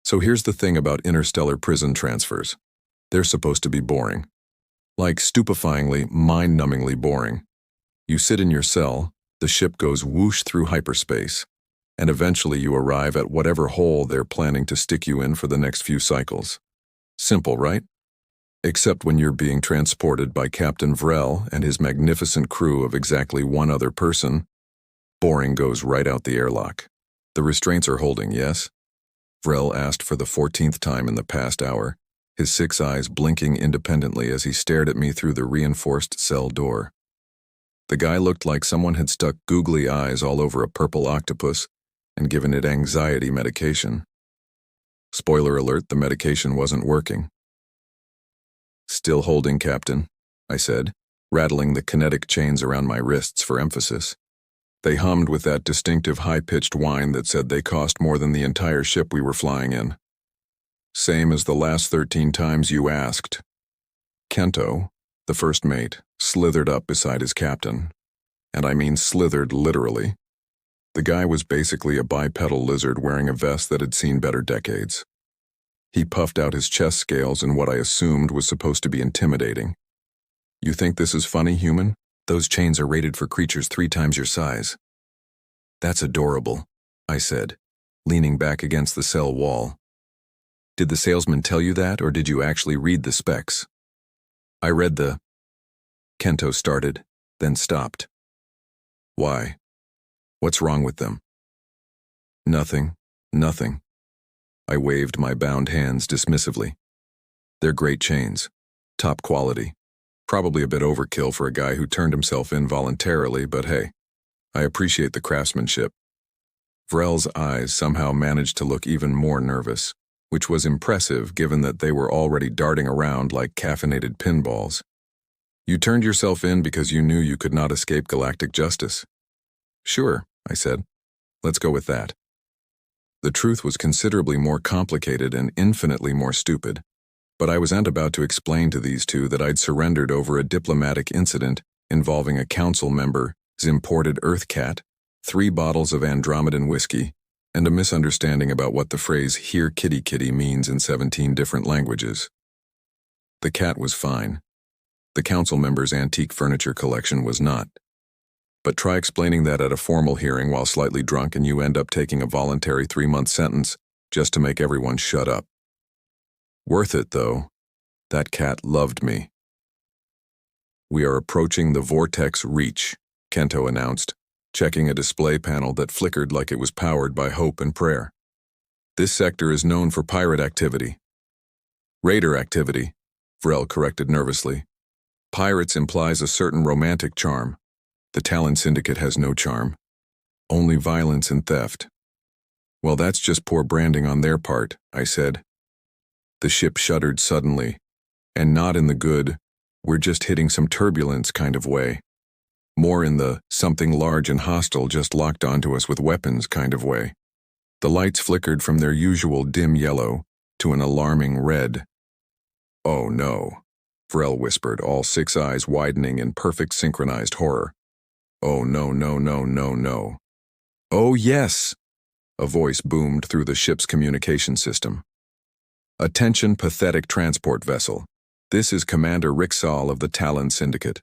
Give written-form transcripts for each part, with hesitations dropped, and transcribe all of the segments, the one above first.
So here's the thing about interstellar prison transfers. They're supposed to be boring. Like stupefyingly, mind-numbingly boring. You sit in your cell, the ship goes whoosh through hyperspace, and eventually you arrive at whatever hole they're planning to stick you in for the next few cycles. Simple, right? Except when you're being transported by Captain Vrel and his magnificent crew of exactly one other person, boring goes right out the airlock. The restraints are holding, yes? Vrel asked for the 14th time in the past hour, his 6 eyes blinking independently as he stared at me through the reinforced cell door. The guy looked like someone had stuck googly eyes all over a purple octopus and given it anxiety medication. Spoiler alert, the medication wasn't working. "Still holding, Captain," I said, rattling the kinetic chains around my wrists for emphasis. They hummed with that distinctive high-pitched whine that said they cost more than the entire ship we were flying in. "Same as the last 13 times you asked." Kento, the first mate, slithered up beside his captain. And I mean slithered literally. The guy was basically a bipedal lizard wearing a vest that had seen better decades. He puffed out his chest scales in what I assumed was supposed to be intimidating. "You think this is funny, human? Those chains are rated for creatures 3 times your size." "That's adorable," I said, leaning back against the cell wall. "Did the salesman tell you that, or did you actually read the specs?" "I read the—" Kento started, then stopped. "Why? What's wrong with them?" "Nothing, nothing." I waved my bound hands dismissively. "They're great chains. Top quality. Probably a bit overkill for a guy who turned himself in voluntarily, but hey, I appreciate the craftsmanship." Vrel's eyes somehow managed to look even more nervous, which was impressive given that they were already darting around like caffeinated pinballs. "You turned yourself in because you knew you could not escape galactic justice?" "Sure," I said. "Let's go with that." The truth was considerably more complicated and infinitely more stupid, but I wasn't about to explain to these two that I'd surrendered over a diplomatic incident involving a council member's imported Earth cat, 3 bottles of Andromedan whiskey, and a misunderstanding about what the phrase "here kitty kitty" means in 17 different languages. The cat was fine. The council member's antique furniture collection was not. But try explaining that at a formal hearing while slightly drunk and you end up taking a voluntary 3-month sentence just to make everyone shut up. Worth it, though. That cat loved me. "We are approaching the Vortex Reach," Kento announced, checking a display panel that flickered like it was powered by hope and prayer. "This sector is known for pirate activity." "Raider activity," Vrel corrected nervously. "Pirates implies a certain romantic charm. The Talon Syndicate has no charm. Only violence and theft." "Well, that's just poor branding on their part," I said. The ship shuddered suddenly, and not in the good, "we're just hitting some turbulence" kind of way. More in the "something large and hostile just locked onto us with weapons" kind of way. The lights flickered from their usual dim yellow to an alarming red. "Oh no," Vrel whispered, all 6 eyes widening in perfect synchronized horror. "Oh no, no, no, no, no." "Oh yes," a voice boomed through the ship's communication system. "Attention, pathetic transport vessel. This is Commander Rixal of the Talon Syndicate.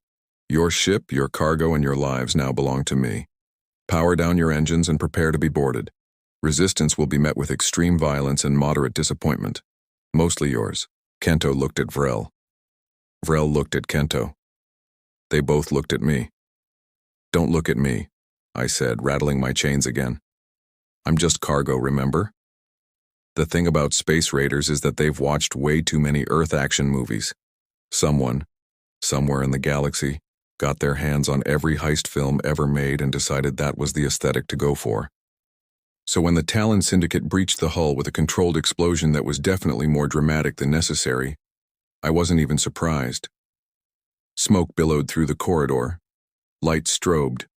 Your ship, your cargo, and your lives now belong to me. Power down your engines and prepare to be boarded. Resistance will be met with extreme violence and moderate disappointment. Mostly yours." Kento looked at Vrel. Vrel looked at Kento. They both looked at me. "Don't look at me," I said, rattling my chains again. "I'm just cargo, remember? The thing about space raiders is that they've watched way too many Earth action movies. Someone, somewhere in the galaxy, got their hands on every heist film ever made and decided that was the aesthetic to go for. So when the Talon Syndicate breached the hull with a controlled explosion that was definitely more dramatic than necessary, I wasn't even surprised. Smoke billowed through the corridor. Lights strobed.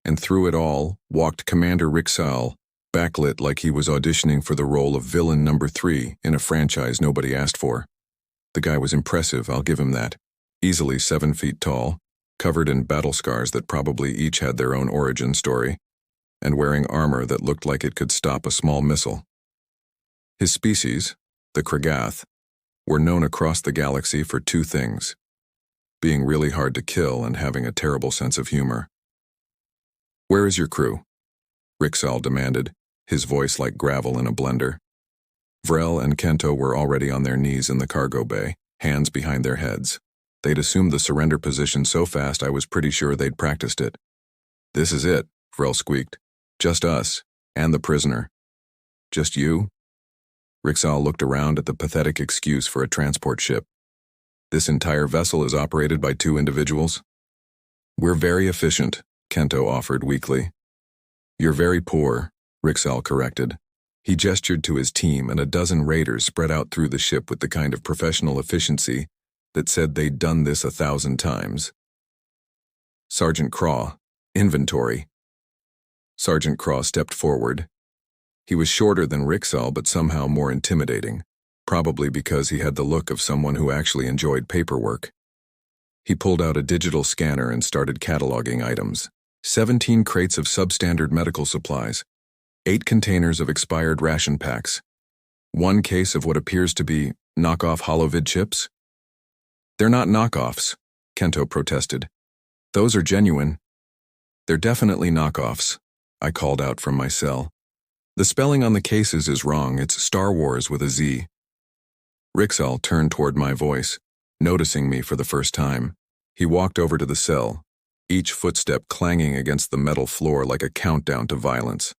And through it all walked Commander Rixal, backlit like he was auditioning for the role of villain number 3 in a franchise nobody asked for. The guy was impressive, I'll give him that. Easily 7 feet tall, covered in battle scars that probably each had their own origin story, and wearing armor that looked like it could stop a small missile. His species, the Kragath, were known across the galaxy for two things: being really hard to kill and having a terrible sense of humor. "Where is your crew?" Rixal demanded, his voice like gravel in a blender. Vrel and Kento were already on their knees in the cargo bay, hands behind their heads. They'd assumed the surrender position so fast I was pretty sure they'd practiced it. "This is it," Vrel squeaked. "Just us, and the prisoner." "Just you?" Rixal looked around at the pathetic excuse for a transport ship. "This entire vessel is operated by two individuals?" "We're very efficient," Kento offered weakly. "You're very poor," Rixal corrected. He gestured to his team, and a dozen raiders spread out through the ship with the kind of professional efficiency that said they'd done this 1,000 times. "Sergeant Craw, inventory." Sergeant Craw stepped forward. He was shorter than Rixal, but somehow more intimidating, probably because he had the look of someone who actually enjoyed paperwork. He pulled out a digital scanner and started cataloging items. 17 crates of substandard medical supplies, 8 containers of expired ration packs, 1 case of what appears to be knockoff holovid chips. "They're not knockoffs," Kento protested. "Those are genuine." "They're definitely knockoffs," I called out from my cell. "The spelling on the cases is wrong. It's Star Wars with a Z." Rixal turned toward my voice, noticing me for the first time. He walked over to the cell, each footstep clanging against the metal floor like a countdown to violence.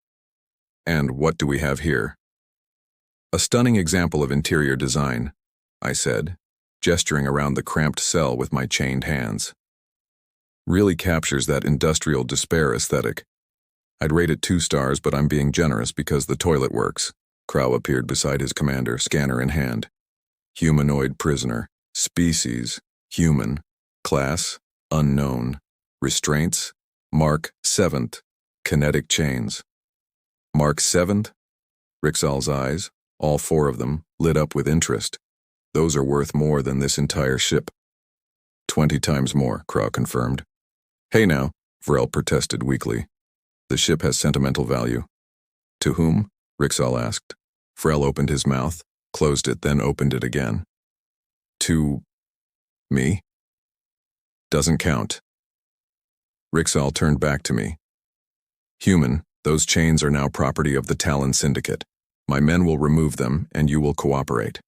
"And what do we have here?" "A stunning example of interior design," I said, gesturing around the cramped cell with my chained hands. "Really captures that industrial despair aesthetic. I'd rate it 2 stars, but I'm being generous because the toilet works." Crow appeared beside his commander, scanner in hand. "Humanoid prisoner. Species, human. Class, unknown. Restraints, Mark 7th. Kinetic chains." "Mark 7th? Rixal's eyes, all 4 of them, lit up with interest. "Those are worth more than this entire ship." 20 times more, Crow confirmed. "Hey now," Vrel protested weakly. "The ship has sentimental value." "To whom?" Rixal asked. Vrel opened his mouth, closed it, then opened it again. "To me?" "Doesn't count." Rixal turned back to me. "Human, those chains are now property of the Talon Syndicate. My men will remove them, and you will cooperate."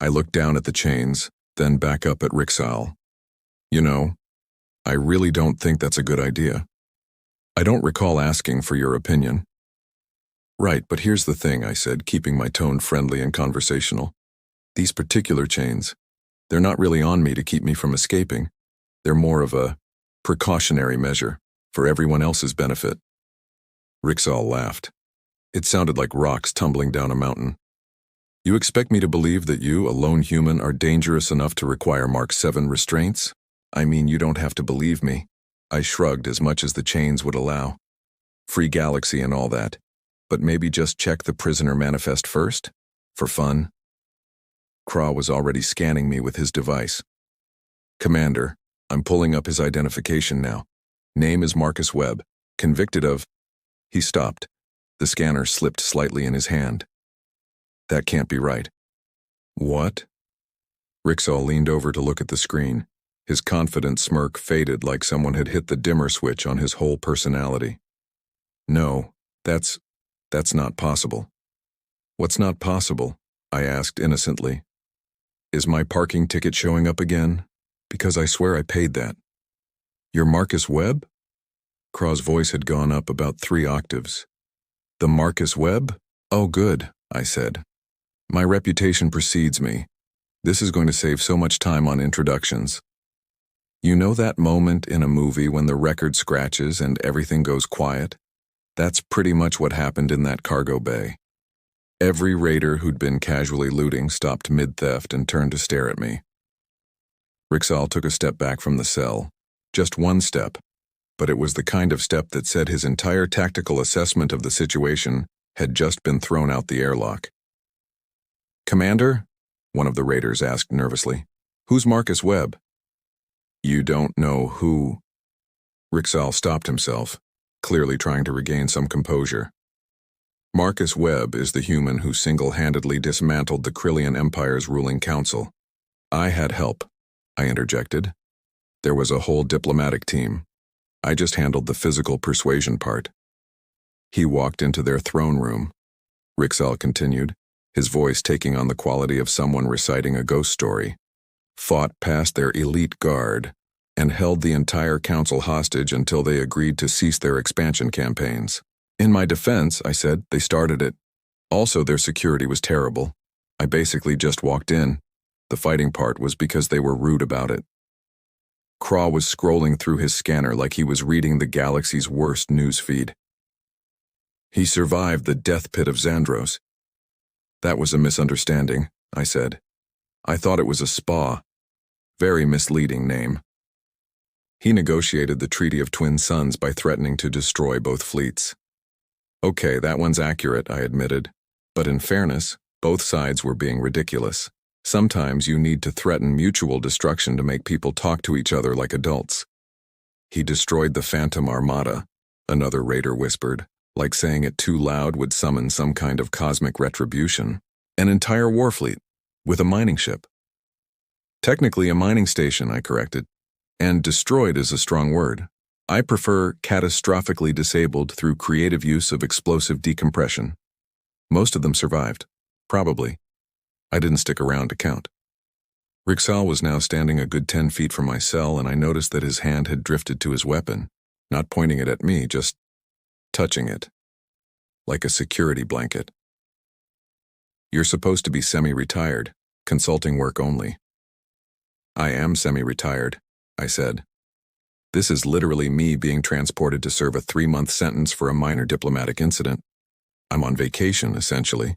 I looked down at the chains, then back up at Rixal. "You know, I really don't think that's a good idea. I don't recall asking for your opinion." "Right, but here's the thing," I said, keeping my tone friendly and conversational. "These particular chains, they're not really on me to keep me from escaping. They're more of a precautionary measure, for everyone else's benefit." Rixal laughed. It sounded like rocks tumbling down a mountain. "You expect me to believe that you, a lone human, are dangerous enough to require Mark 7 restraints? I mean, you don't have to believe me." I shrugged as much as the chains would allow. "Free galaxy and all that. But maybe just check the prisoner manifest first? For fun?" Craw was already scanning me with his device. "Commander, I'm pulling up his identification now. Name is Marcus Webb, convicted of—" He stopped. The scanner slipped slightly in his hand. "That can't be right." "What?" Rixal leaned over to look at the screen. His confident smirk faded like someone had hit the dimmer switch on his whole personality. "No, that's not possible." "What's not possible?" I asked innocently. "Is my parking ticket showing up again? Because I swear I paid that." "You're Marcus Webb?" Craw's voice had gone up about 3 octaves. "The Marcus Webb? Oh, good," I said. "My reputation precedes me. This is going to save so much time on introductions. You know that moment in a movie when the record scratches and everything goes quiet? That's pretty much what happened in that cargo bay. Every raider who'd been casually looting stopped mid-theft and turned to stare at me." Rixal took a step back from the cell. Just 1 step, but it was the kind of step that said his entire tactical assessment of the situation had just been thrown out the airlock. "Commander?" one of the raiders asked nervously. "Who's Marcus Webb?" "You don't know who—" Rixal stopped himself, clearly trying to regain some composure. Marcus Webb is the human who single-handedly dismantled the Krillian Empire's ruling council. I had help, I interjected. There was a whole diplomatic team. I just handled the physical persuasion part. He walked into their throne room. Rixal continued, his voice taking on the quality of someone reciting a ghost story. Fought past their elite guard, and held the entire council hostage until they agreed to cease their expansion campaigns. In my defense, I said, they started it. Also, their security was terrible. I basically just walked in. The fighting part was because they were rude about it. Craw was scrolling through his scanner like he was reading the galaxy's worst news feed. He survived the death pit of Xandros. That was a misunderstanding, I said. I thought it was a spa. Very misleading name. He negotiated the Treaty of Twin Suns by threatening to destroy both fleets. Okay, that one's accurate, I admitted. But in fairness, both sides were being ridiculous. Sometimes you need to threaten mutual destruction to make people talk to each other like adults. He destroyed the Phantom Armada, another raider whispered, like saying it too loud would summon some kind of cosmic retribution. An entire war fleet, with a mining ship. Technically a mining station, I corrected. And destroyed is a strong word. I prefer catastrophically disabled through creative use of explosive decompression. Most of them survived. Probably. I didn't stick around to count. Rixal was now standing a good 10 feet from my cell, and I noticed that his hand had drifted to his weapon, not pointing it at me, just touching it. Like a security blanket. You're supposed to be semi-retired, consulting work only. I am semi-retired, I said. This is literally me being transported to serve a 3-month sentence for a minor diplomatic incident. I'm on vacation, essentially.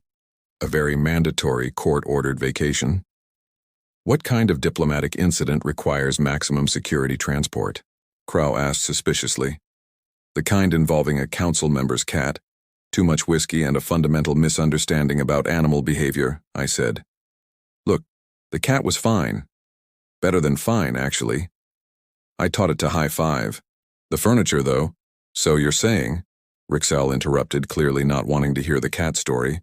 A very mandatory court-ordered vacation. What kind of diplomatic incident requires maximum security transport? Crow asked suspiciously. The kind involving a council member's cat, too much whiskey, and a fundamental misunderstanding about animal behavior, I said. Look, the cat was fine. Better than fine, actually. I taught it to high five. The furniture, though. So you're saying, Rixal interrupted, clearly not wanting to hear the cat story,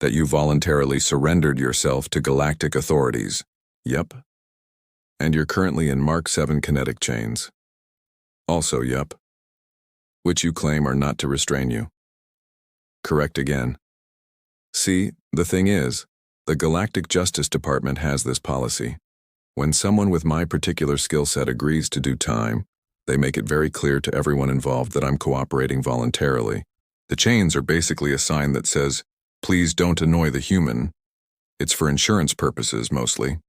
that you voluntarily surrendered yourself to galactic authorities. Yep. And you're currently in Mark 7 kinetic chains. Also, yep. Which you claim are not to restrain you. Correct again. See, the thing is, the Galactic Justice Department has this policy. When someone with my particular skill set agrees to do time, they make it very clear to everyone involved that I'm cooperating voluntarily. The chains are basically a sign that says, please don't annoy the human. It's for insurance purposes, mostly.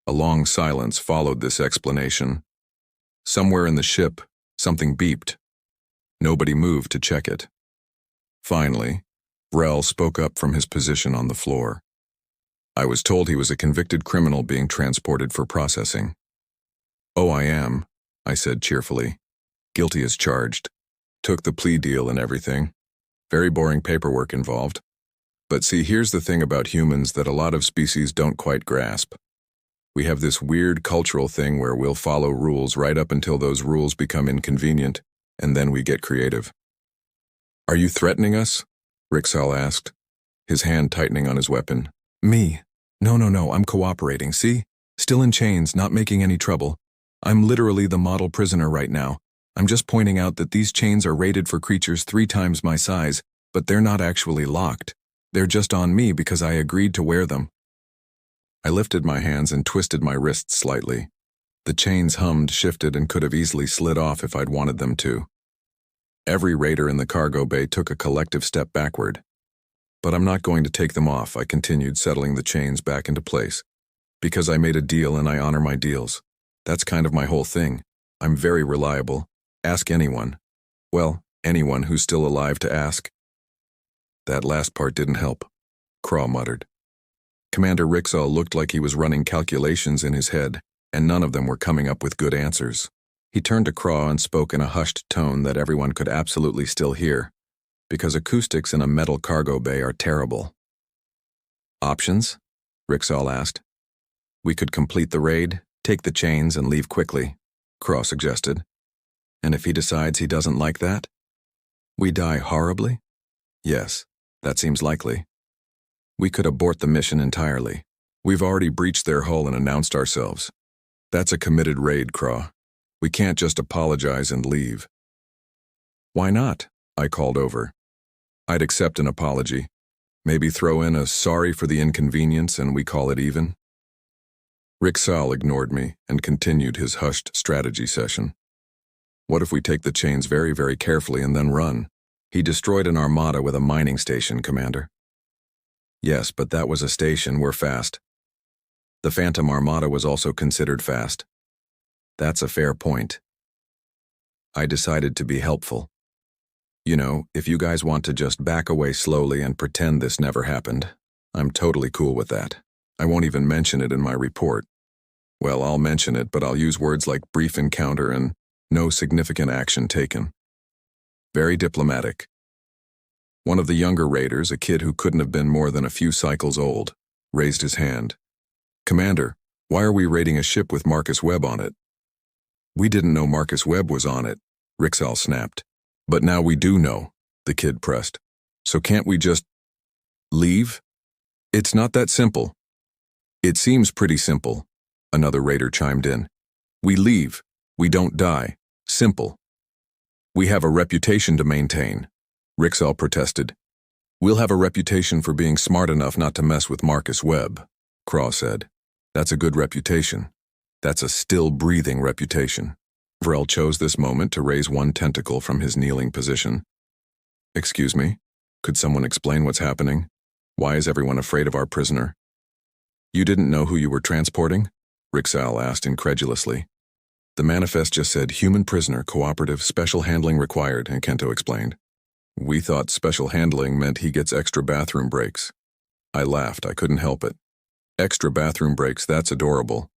A long silence followed this explanation. Somewhere in the ship, something beeped. Nobody moved to check it. Finally, Vrel spoke up from his position on the floor. I was told he was a convicted criminal being transported for processing. Oh, I am, I said cheerfully. Guilty as charged. Took the plea deal and everything. Very boring paperwork involved. But see, here's the thing about humans that a lot of species don't quite grasp. We have this weird cultural thing where we'll follow rules right up until those rules become inconvenient, and then we get creative. Are you threatening us? Rixal asked, his hand tightening on his weapon. Me? No, I'm cooperating, see? Still in chains, not making any trouble. I'm literally the model prisoner right now. I'm just pointing out that these chains are rated for creatures 3 times my size, but they're not actually locked. They're just on me because I agreed to wear them. I lifted my hands and twisted my wrists slightly. The chains hummed, shifted, and could have easily slid off if I'd wanted them to. Every raider in the cargo bay took a collective step backward. But I'm not going to take them off, I continued, settling the chains back into place. Because I made a deal and I honor my deals. That's kind of my whole thing. I'm very reliable. Ask anyone. Well, anyone who's still alive to ask. That last part didn't help, Craw muttered. Commander Rixal looked like he was running calculations in his head, and none of them were coming up with good answers. He turned to Craw and spoke in a hushed tone that everyone could absolutely still hear, because acoustics in a metal cargo bay are terrible. Options? Rixal asked. We could complete the raid, take the chains, and leave quickly, Craw suggested. And if he decides he doesn't like that? We die horribly? Yes, That seems likely. We could abort the mission entirely. We've already breached their hull and announced ourselves. That's a committed raid, Craw. We can't just apologize and leave. Why not? I called over. I'd accept an apology. Maybe throw in a sorry for the inconvenience and we call it even. Rick Sal ignored me and continued his hushed strategy session. What if we take the chains very, very carefully and then run? He destroyed an armada with a mining station, Commander. Yes, but that was a station. We're fast. The Phantom Armada was also considered fast. That's a fair point. I decided to be helpful. You know, if you guys want to just back away slowly and pretend this never happened, I'm totally cool with that. I won't even mention it in my report. Well, I'll mention it, but I'll use words like brief encounter and no significant action taken. Very diplomatic. One of the younger raiders, a kid who couldn't have been more than a few cycles old, raised his hand. Commander, why are we raiding a ship with Marcus Webb on it? We didn't know Marcus Webb was on it, Rixal snapped. But now we do know, the kid pressed. So can't we just leave? It's not that simple. It seems pretty simple, another raider chimed in. We leave. We don't die. Simple. We have a reputation to maintain, Rixal protested. We'll have a reputation for being smart enough not to mess with Marcus Webb, Craw said. That's a good reputation. That's a still-breathing reputation. Vrel chose this moment to raise one tentacle from his kneeling position. Excuse me? Could someone explain what's happening? Why is everyone afraid of our prisoner? You didn't know who you were transporting? Rixal asked incredulously. The manifest just said human prisoner, cooperative, special handling required, and Kento explained. We thought special handling meant he gets extra bathroom breaks. I laughed, I couldn't help it. Extra bathroom breaks, that's adorable.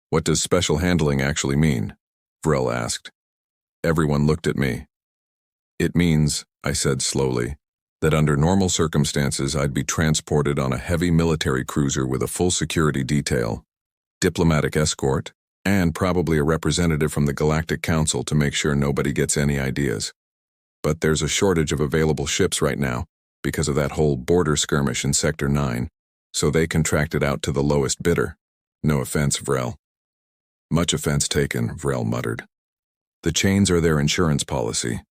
What does special handling actually mean? Vrel asked. Everyone looked at me. It means, I said slowly, that under normal circumstances I'd be transported on a heavy military cruiser with a full security detail, diplomatic escort, and probably a representative from the Galactic Council to make sure nobody gets any ideas. But there's a shortage of available ships right now because of that whole border skirmish in Sector 9, so they contracted out to the lowest bidder. No offense, Vrel. Much offense taken, Vrel muttered. The chains are their insurance policy.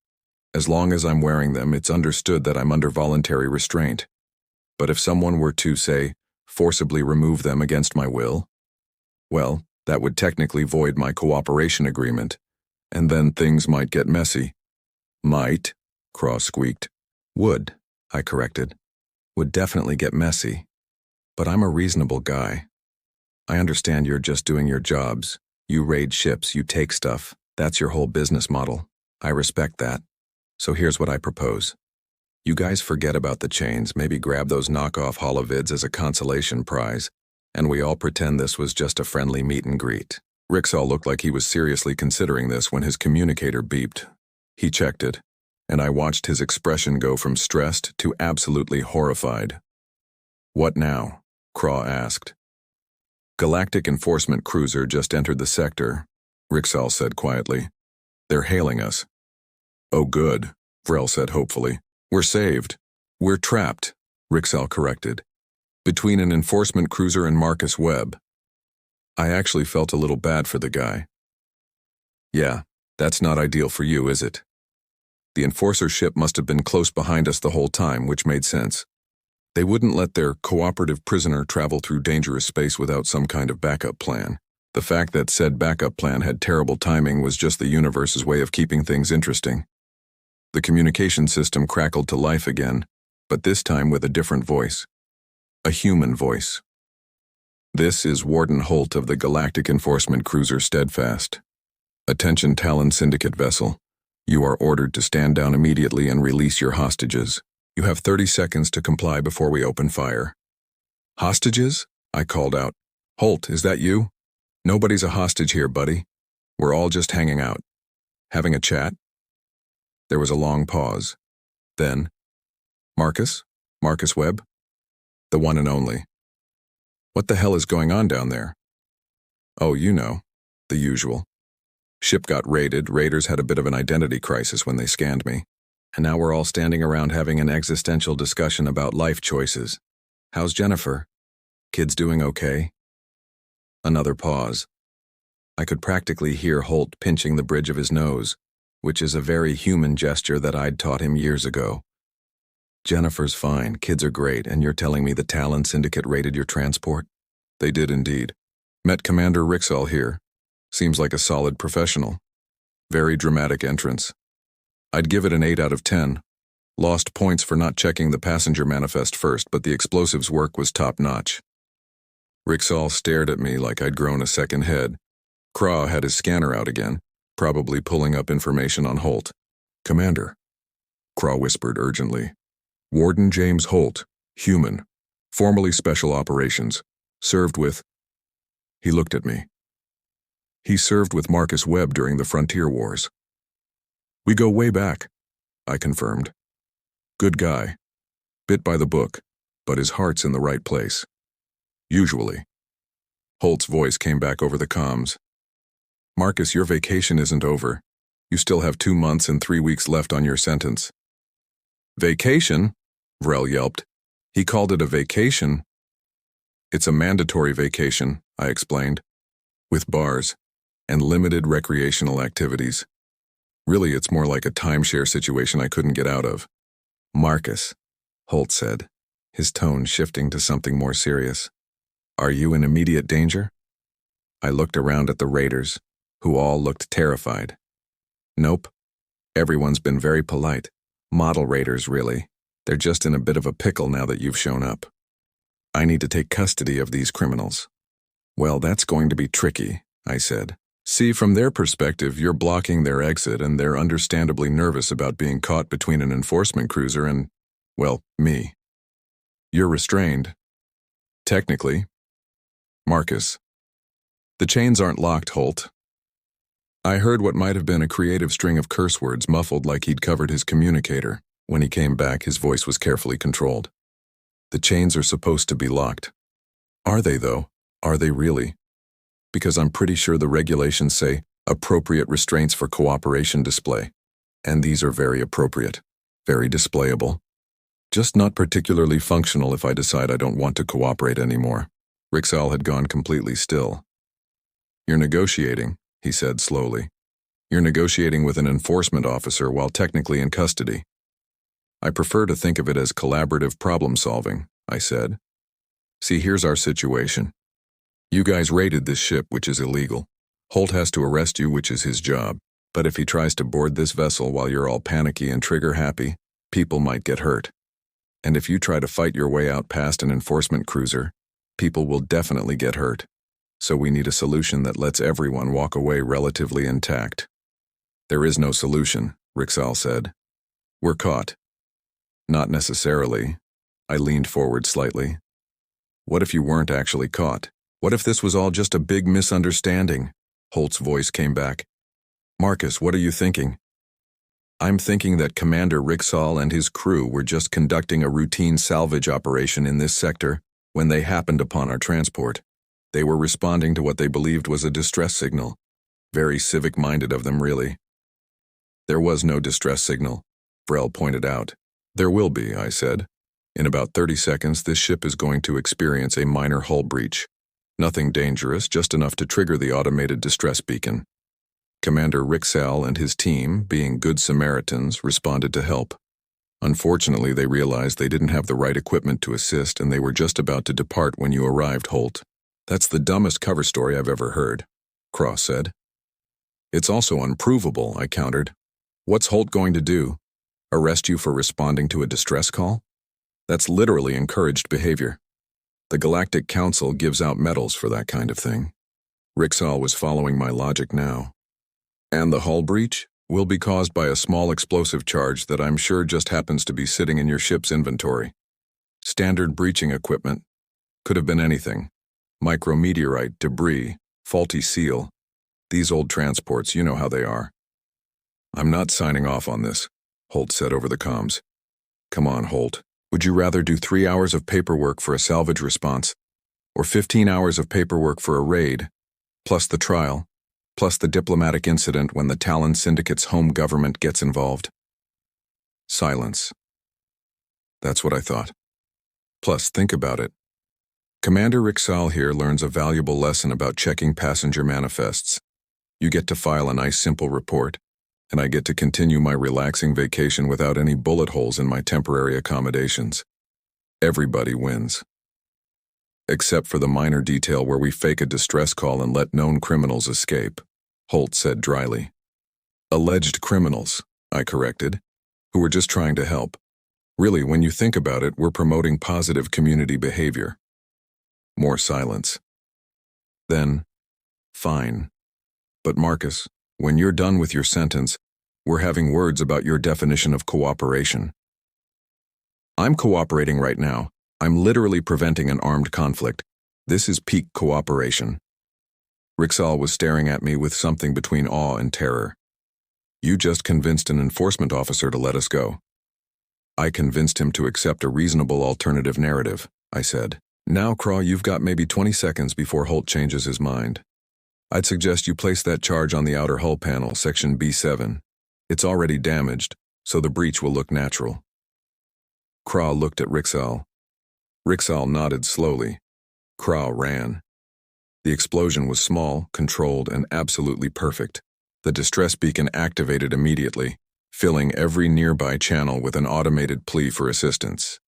As long as I'm wearing them, it's understood that I'm under voluntary restraint. But if someone were to, say, forcibly remove them against my will, well, that would technically void my cooperation agreement, and then things might get messy. Might, Craw squeaked. Would, I corrected. Would definitely get messy. But I'm a reasonable guy. I understand you're just doing your jobs. You raid ships, you take stuff. That's your whole business model. I respect that. So here's what I propose. You guys forget about the chains, maybe grab those knockoff holovids as a consolation prize, and we all pretend this was just a friendly meet and greet. Rixal looked like he was seriously considering this when his communicator beeped. He checked it, and I watched his expression go from stressed to absolutely horrified. What now? Craw asked. Galactic enforcement cruiser just entered the sector, Rixal said quietly. They're hailing us. Oh good, Vrel said hopefully. We're saved. We're trapped, Rixal corrected. Between an enforcement cruiser and Marcus Webb. I actually felt a little bad for the guy. Yeah, that's not ideal for you, is it? The enforcer ship must have been close behind us the whole time, which made sense. They wouldn't let their cooperative prisoner travel through dangerous space without some kind of backup plan. The fact that said backup plan had terrible timing was just the universe's way of keeping things interesting. The communication system crackled to life again, but this time with a different voice. A human voice. This is Warden Holt of the Galactic Enforcement Cruiser Steadfast. Attention Talon Syndicate vessel. You are ordered to stand down immediately and release your hostages. You have 30 seconds to comply before we open fire. Hostages? I called out. Holt, is that you? Nobody's a hostage here, buddy. We're all just hanging out. Having a chat? There was a long pause. Then, Marcus? Marcus Webb? The one and only. What the hell is going on down there? Oh, you know. The usual. Ship got raided. Raiders had a bit of an identity crisis when they scanned me. And now we're all standing around having an existential discussion about life choices. How's Jennifer? Kids doing okay? Another pause. I could practically hear Holt pinching the bridge of his nose, which is a very human gesture that I'd taught him years ago. Jennifer's fine, kids are great, and you're telling me the Talon Syndicate raided your transport? They did indeed. Met Commander Rixall here. Seems like a solid professional. Very dramatic entrance. I'd give it an 8 out of 10. Lost points for not checking the passenger manifest first, but the explosives work was top-notch. Rixall stared at me like I'd grown a second head. Craw had his scanner out again, probably pulling up information on Holt. Commander, Craw whispered urgently. Warden James Holt, human, formerly Special Operations, served with... He looked at me. He served with Marcus Webb during the Frontier Wars. We go way back, I confirmed. Good guy. Bit by the book, but his heart's in the right place. Usually. Holt's voice came back over the comms. Marcus, your vacation isn't over. You still have 2 months and 3 weeks left on your sentence. Vacation? Vrel yelped. He called it a vacation. It's a mandatory vacation, I explained. With bars and limited recreational activities. Really, it's more like a timeshare situation I couldn't get out of. Marcus, Holt said, his tone shifting to something more serious. Are you in immediate danger? I looked around at the raiders, who all looked terrified. Nope. Everyone's been very polite. Model raiders, really. They're just in a bit of a pickle now that you've shown up. I need to take custody of these criminals. Well, that's going to be tricky, I said. See, from their perspective, you're blocking their exit and they're understandably nervous about being caught between an enforcement cruiser and, well, me. You're restrained. Technically. Marcus. The chains aren't locked, Holt. I heard what might have been a creative string of curse words muffled like he'd covered his communicator. When he came back, his voice was carefully controlled. The chains are supposed to be locked. Are they, though? Are they really? Because I'm pretty sure the regulations say appropriate restraints for cooperation display. And these are very appropriate, very displayable. Just not particularly functional if I decide I don't want to cooperate anymore. Rixall had gone completely still. You're negotiating, he said slowly. You're negotiating with an enforcement officer while technically in custody. I prefer to think of it as collaborative problem solving, I said. See, here's our situation. You guys raided this ship, which is illegal. Holt has to arrest you, which is his job. But if he tries to board this vessel while you're all panicky and trigger-happy, people might get hurt. And if you try to fight your way out past an enforcement cruiser, people will definitely get hurt. So we need a solution that lets everyone walk away relatively intact. There is no solution, Rixall said. We're caught. Not necessarily. I leaned forward slightly. What if you weren't actually caught? What if this was all just a big misunderstanding? Holt's voice came back. Marcus, what are you thinking? I'm thinking that Commander Rixall and his crew were just conducting a routine salvage operation in this sector when they happened upon our transport. They were responding to what they believed was a distress signal. Very civic-minded of them, really. There was no distress signal, Vrel pointed out. There will be, I said. In about 30 seconds, this ship is going to experience a minor hull breach. Nothing dangerous, just enough to trigger the automated distress beacon. Commander Rixall and his team, being good Samaritans, responded to help. Unfortunately, they realized they didn't have the right equipment to assist, and they were just about to depart when you arrived, Holt. That's the dumbest cover story I've ever heard, Cross said. It's also unprovable, I countered. What's Holt going to do? Arrest you for responding to a distress call? That's literally encouraged behavior. The Galactic Council gives out medals for that kind of thing. Rixall was following my logic now. And the hull breach will be caused by a small explosive charge that I'm sure just happens to be sitting in your ship's inventory. Standard breaching equipment. Could have been anything. Micrometeorite, debris, faulty seal. These old transports, you know how they are. I'm not signing off on this, Holt said over the comms. Come on, Holt. Would you rather do 3 hours of paperwork for a salvage response, or 15 hours of paperwork for a raid, plus the trial, plus the diplomatic incident when the Talon Syndicate's home government gets involved? Silence. That's what I thought. Plus, think about it. Commander Rixal here learns a valuable lesson about checking passenger manifests. You get to file a nice simple report, and I get to continue my relaxing vacation without any bullet holes in my temporary accommodations. Everybody wins. Except for the minor detail where we fake a distress call and let known criminals escape, Holt said dryly. Alleged criminals, I corrected, who were just trying to help. Really, when you think about it, we're promoting positive community behavior. More silence. Then, fine. But Marcus, when you're done with your sentence, we're having words about your definition of cooperation. I'm cooperating right now. I'm literally preventing an armed conflict. This is peak cooperation. Rixal was staring at me with something between awe and terror. You just convinced an enforcement officer to let us go. I convinced him to accept a reasonable alternative narrative, I said. Now, Craw, you've got maybe 20 seconds before Holt changes his mind. I'd suggest you place that charge on the outer hull panel, section B7. It's already damaged, so the breach will look natural. Craw looked at Rixal. Rixal nodded slowly. Craw ran. The explosion was small, controlled, and absolutely perfect. The distress beacon activated immediately, filling every nearby channel with an automated plea for assistance.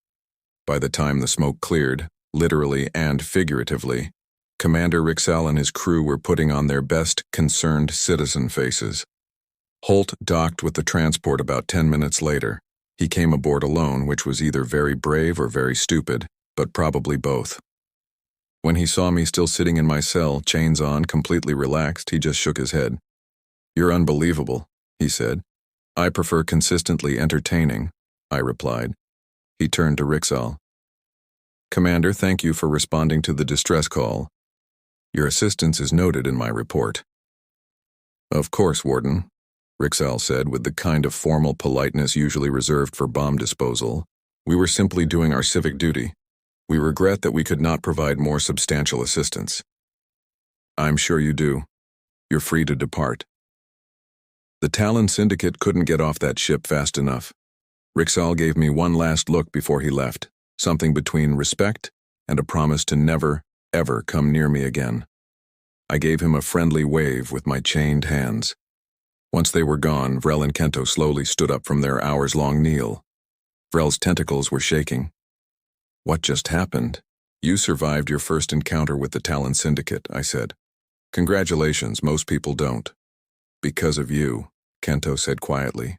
By the time the smoke cleared, literally and figuratively, Commander Rixal and his crew were putting on their best concerned citizen faces. Holt docked with the transport about 10 minutes later. He came aboard alone, which was either very brave or very stupid, but probably both. When he saw me still sitting in my cell, chains on, completely relaxed, he just shook his head. You're unbelievable, he said. I prefer consistently entertaining, I replied. He turned to Rixal. Commander, thank you for responding to the distress call. Your assistance is noted in my report. Of course, Warden, Rixal said with the kind of formal politeness usually reserved for bomb disposal. We were simply doing our civic duty. We regret that we could not provide more substantial assistance. I'm sure you do. You're free to depart. The Talon Syndicate couldn't get off that ship fast enough. Rixal gave me one last look before he left, something between respect and a promise to never, ever come near me again. I gave him a friendly wave with my chained hands. Once they were gone, Vrel and Kento slowly stood up from their hours-long kneel. Vrel's tentacles were shaking. What just happened? You survived your first encounter with the Talon Syndicate, I said. Congratulations, most people don't. Because of you, Kento said quietly.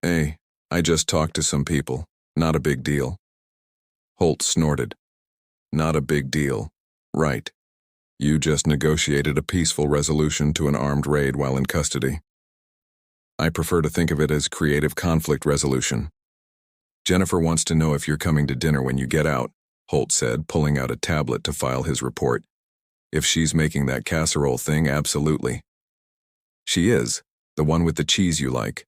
Hey, I just talked to some people. Not a big deal. Holt snorted. Not a big deal. Right. You just negotiated a peaceful resolution to an armed raid while in custody. I prefer to think of it as creative conflict resolution. Jennifer wants to know if you're coming to dinner when you get out, Holt said, pulling out a tablet to file his report. If she's making that casserole thing, absolutely. She is, the one with the cheese you like.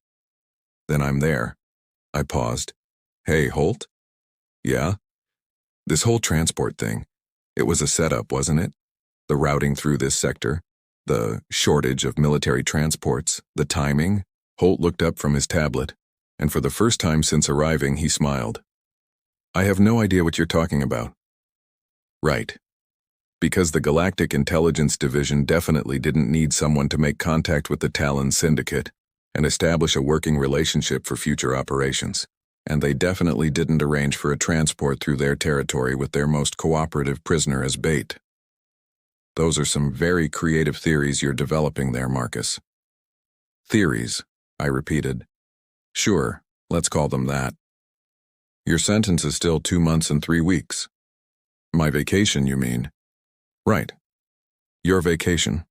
Then I'm there. I paused. Hey, Holt? Yeah? This whole transport thing, it was a setup, wasn't it? The routing through this sector, the shortage of military transports, the timing. Holt looked up from his tablet, and for the first time since arriving, he smiled. I have no idea what you're talking about. Right. Because the Galactic Intelligence Division definitely didn't need someone to make contact with the Talon Syndicate and establish a working relationship for future operations. And they definitely didn't arrange for a transport through their territory with their most cooperative prisoner as bait. Those are some very creative theories you're developing there, Marcus. Theories, I repeated. Sure, let's call them that. Your sentence is still 2 months and 3 weeks. My vacation, you mean? Right. Your vacation,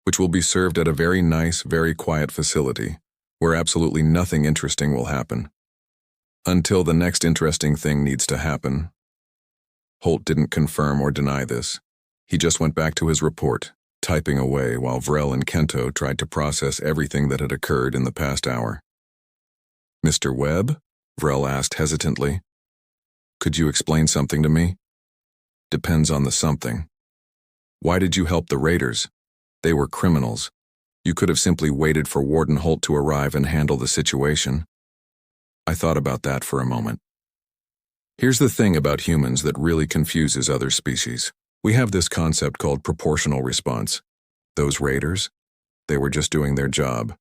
which will be served at a very nice, very quiet facility, where absolutely nothing interesting will happen. Until the next interesting thing needs to happen. Holt didn't confirm or deny this. He just went back to his report, typing away while Vrel and Kento tried to process everything that had occurred in the past hour. Mr. Webb? Vrel asked hesitantly. Could you explain something to me? Depends on the something. Why did you help the raiders? They were criminals. You could have simply waited for Warden Holt to arrive and handle the situation. I thought about that for a moment. Here's the thing about humans that really confuses other species. We have this concept called proportional response. Those raiders, they were just doing their job.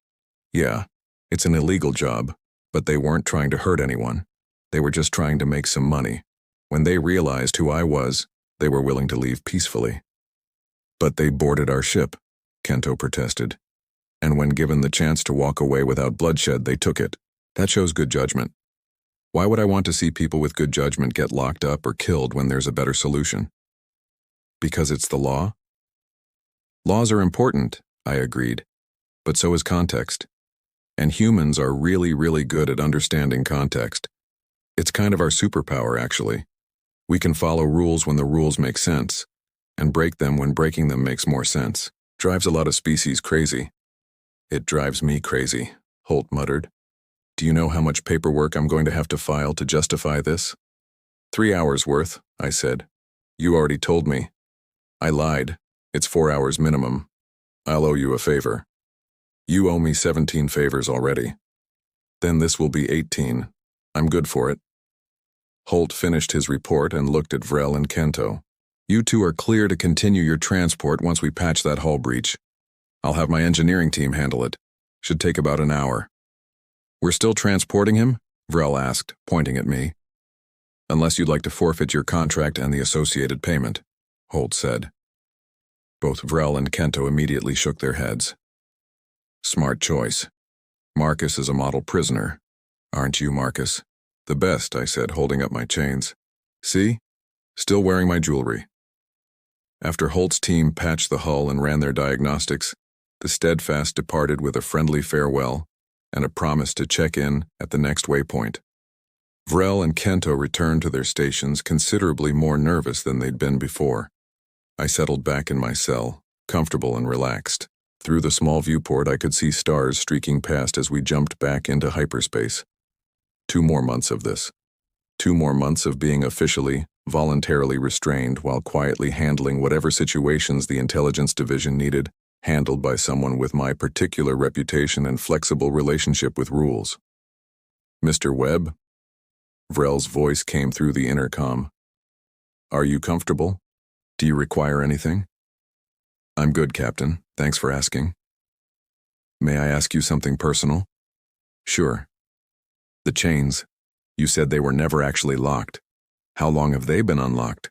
Yeah, it's an illegal job, but they weren't trying to hurt anyone. They were just trying to make some money. When they realized who I was, they were willing to leave peacefully. But they boarded our ship, Kento protested. And when given the chance to walk away without bloodshed, they took it. That shows good judgment. Why would I want to see people with good judgment get locked up or killed when there's a better solution? Because it's the law? Laws are important, I agreed, but so is context. And humans are really, really good at understanding context. It's kind of our superpower, actually. We can follow rules when the rules make sense, and break them when breaking them makes more sense. Drives a lot of species crazy. It drives me crazy, Holt muttered. Do you know how much paperwork I'm going to have to file to justify this? 3 hours worth, I said. You already told me. I lied. It's 4 hours minimum. I'll owe you a favor. You owe me 17 favors already. Then this will be 18. I'm good for it. Holt finished his report and looked at Vrel and Kento. You two are clear to continue your transport once we patch that hull breach. I'll have my engineering team handle it. Should take about an hour. We're still transporting him? Vrel asked, pointing at me. Unless you'd like to forfeit your contract and the associated payment, Holt said. Both Vrel and Kento immediately shook their heads. Smart choice. Marcus is a model prisoner. Aren't you, Marcus? The best, I said, holding up my chains. See? Still wearing my jewelry. After Holt's team patched the hull and ran their diagnostics, the Steadfast departed with a friendly farewell and a promise to check in at the next waypoint. Vrel and Kento returned to their stations considerably more nervous than they'd been before. I settled back in my cell, comfortable and relaxed. Through the small viewport, I could see stars streaking past as we jumped back into hyperspace. 2 more months of this. 2 more months of being officially, voluntarily restrained while quietly handling whatever situations the intelligence division needed, handled by someone with my particular reputation and flexible relationship with rules. Mr. Webb? Vrel's voice came through the intercom. Are you comfortable? Do you require anything? I'm good, Captain. Thanks for asking. May I ask you something personal? Sure. The chains. You said they were never actually locked. How long have they been unlocked?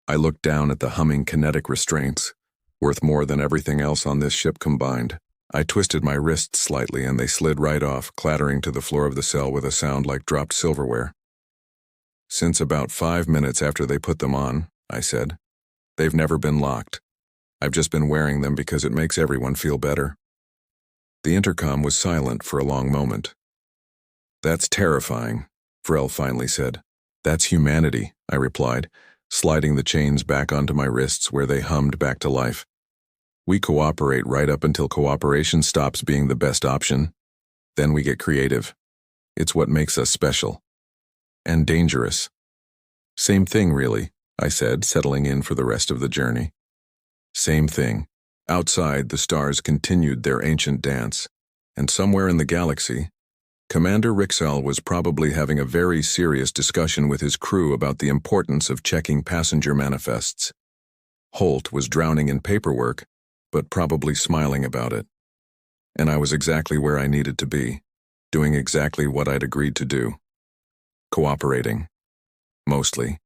I looked down at the humming kinetic restraints, worth more than everything else on this ship combined. I twisted my wrists slightly and they slid right off, clattering to the floor of the cell with a sound like dropped silverware. Since about 5 minutes after they put them on, I said. They've never been locked. I've just been wearing them because it makes everyone feel better. The intercom was silent for a long moment. That's terrifying, Vrel finally said. That's humanity, I replied, sliding the chains back onto my wrists where they hummed back to life. We cooperate right up until cooperation stops being the best option. Then we get creative. It's what makes us special. And dangerous. Same thing, really, I said, settling in for the rest of the journey. Same thing. Outside, the stars continued their ancient dance, and somewhere in the galaxy, Commander Rixal was probably having a very serious discussion with his crew about the importance of checking passenger manifests. Holt was drowning in paperwork, but probably smiling about it. And I was exactly where I needed to be, doing exactly what I'd agreed to do. Cooperating. Mostly.